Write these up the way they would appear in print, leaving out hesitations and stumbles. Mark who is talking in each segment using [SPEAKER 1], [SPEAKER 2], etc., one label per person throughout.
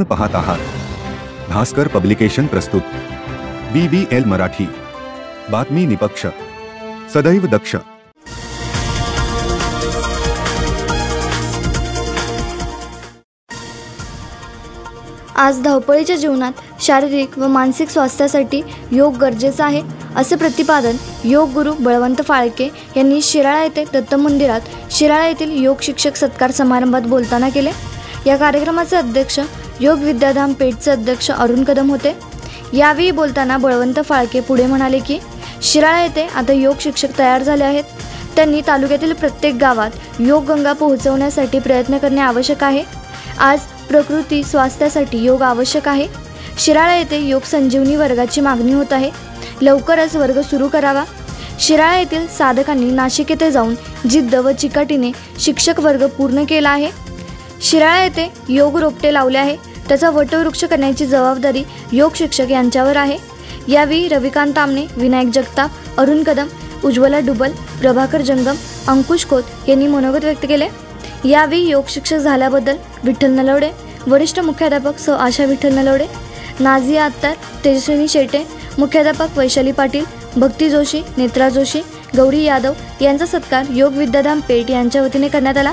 [SPEAKER 1] आपण पाहत आहात भास्कर पब्लिकेशन प्रस्तुत BBL मराठी, बातमी निपक्ष, सदैव दक्ष।
[SPEAKER 2] आज धावपळीच्या जीवनात शारीरिक व मानसिक स्वास्थ्यासाठी योग गरजेचा आहे, असे प्रतिपादन योग गुरु बळवंत फाळके यांनी शिराळा येथे दत्त मंदिरात शिराळा येथील योग शिक्षक सत्कार समारंभात बोलताना केले। या कार्यक्रमाचे अध्यक्ष योग विद्याधाम पेठचे अध्यक्ष अरुण कदम होते। यावेळी बोलताना बळवंत फाळके पुढे म्हणाले की शिराळा येथे आता योग शिक्षक तयार झाले आहेत। त्यांनी तालुक्यातील प्रत्येक गावात योग गंगा पोहोचवण्यासाठी प्रयत्न करणे आवश्यक आहे। आज प्रकृती स्वास्थ्यासाठी योग आवश्यक आहे। शिराळा येथे योग संजीवनी वर्गाची मागणी होत आहे, लवकरच वर्ग सुरू करावा। शिराळा येथील साधकांनी नाशिक येथे जाऊन जिद्द व चिकाटीने शिक्षक वर्ग पूर्ण केला आहे। शिराळा येथे योग रोपटे लावले आहे, त्याचा वटवृक्ष करण्याची जबाबदारी योग शिक्षक यांच्यावर आहे। यावेळी रविकांत तामणे, विनायक जगताप, अरुण कदम, उज्ज्वला डुबल, प्रभाकर जंगम, अंकुश खोत यांनी मनोगत व्यक्त केले। यावेळी योग शिक्षक झाल्याबद्दल विठ्ठल नलवडे, वरिष्ठ मुख्याध्यापक सौ आशा विठ्ठल नलवडे, नाझिया अत्तार, तेजस्विनी शेटे, मुख्याध्यापक वैशाली पाटील, भक्ती जोशी, नेत्रा जोशी, गौरी यादव यांचा सत्कार योग विद्याधाम पेठ यांच्या वतीने करण्यात आला।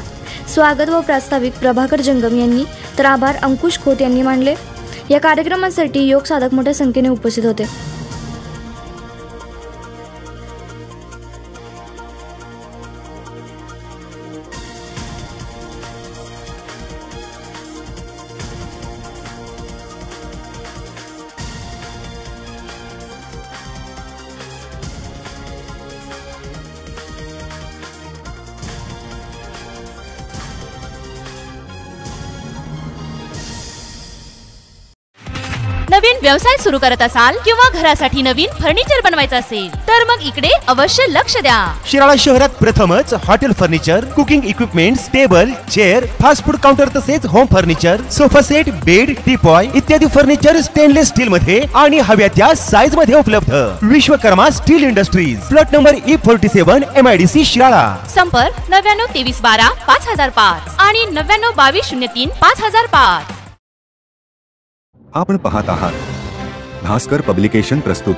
[SPEAKER 2] स्वागत व प्रास्ताविक प्रभाकर जंगम यांनी तर आभार अंकुश खोत यांनी मानले। या कार्यक्रमासाठी योग साधक मोठ्या संख्येने उपस्थित होते।
[SPEAKER 3] नवीन व्यवसाय सुरू करत असाल किंवा घरासाठी नवीन फर्निचर बनवायचं असेल तर मग इकडे अवश्य लक्ष द्या।
[SPEAKER 4] शिराळा शहरात प्रथमच hotel furniture, cooking equipments, table, chair, fast food counter तसेच home furniture, sofa set, bed, teapoy इत्यादी फर्निचर स्टेनलेस स्टील मध्ये आणि हव्या त्या साइज मध्ये उपलब्ध। Vishwakarma steel industries, plot number E47, MIDC Shirala.
[SPEAKER 3] संपर्क 99 23 12 5005 आणि 99 22 03 5005।
[SPEAKER 1] आपण पाहत आहात भास्कर पब्लिकेशन प्रस्तुत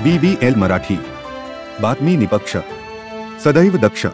[SPEAKER 1] BBL मराठी, बातमी निपक्ष, सदैव दक्ष।